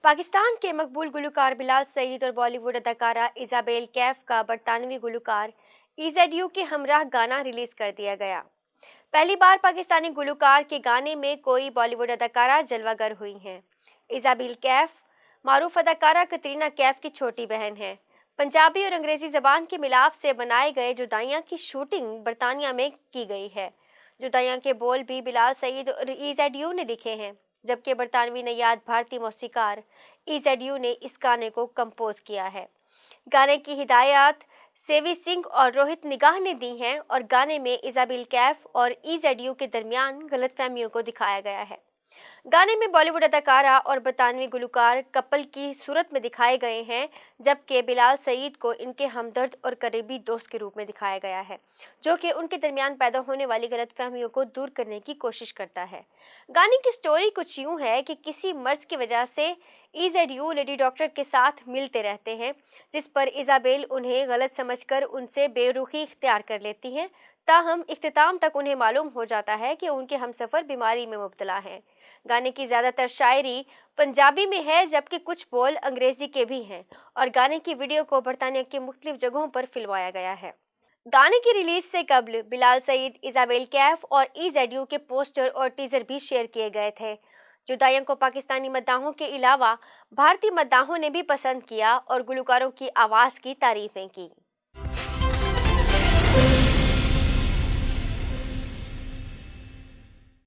पाकिस्तान के मकबूल गुलकार बिलाल सईद और बॉलीवुड अदाकारा इजाबेल कैफ का बरतानवी गुलकार EZU के हमराह गाना रिलीज कर दिया गया। पहली बार पाकिस्तानी गुलकार के गाने में कोई बॉलीवुड अदाकारा जलवागर हुई हैं। इजाबेल कैफ मारूफ अदाकारा कतरीना कैफ की छोटी बहन है। पंजाबी और अंग्रेजी जबान के मिलाप से बनाए गए जुदाइयाँ की शूटिंग बरतानिया में की गई है। जुदाइयाँ के बोल भी बिलाल सईद और EZU ने लिखे हैं, जबकि बरतानवी नयाद भारतीय मौसीकार EZU ने इस गाने को कंपोज किया है। गाने की हिदायत सेवी सिंह और रोहित निगाह ने दी हैं और गाने में इजाबेल कैफ और EZU के दरमियान गलतफहमियों को दिखाया गया है। गाने में बॉलीवुड अदाकारा और बरतानवी गुलकार कपल की सूरत में दिखाए गए हैं, जबकि बिलाल सईद को इनके हमदर्द और करीबी दोस्त के रूप में दिखाया गया है, जो कि उनके दरमियान पैदा होने वाली गलतफहमियों को दूर करने की कोशिश करता है। गाने की स्टोरी कुछ यूं है कि किसी मर्ज की वजह से EZU लेडी डॉक्टर के साथ मिलते रहते हैं, जिस पर इजाबेल उन्हें गलत समझकर उनसे बेरुखी इख्तियार कर लेती हैं। ताहम इख्तिताम तक उन्हें मालूम हो जाता है कि उनके हमसफर बीमारी में मुब्तला हैं। गाने की ज़्यादातर शायरी पंजाबी में है, जबकि कुछ बोल अंग्रेजी के भी हैं और गाने की वीडियो को बरतानिया के मुख्तलिफ जगहों पर फिल्माया गया है। गाने की रिलीज से कबल बिलाल सईद, इजाबेल कैफ और EZU के पोस्टर और टीजर भी शेयर किए गए थे। जुदाइयों को पाकिस्तानी मद्दाहों के अलावा भारतीय मद्दाहों ने भी पसंद किया और गुलकारों की आवाज़ की तारीफें की।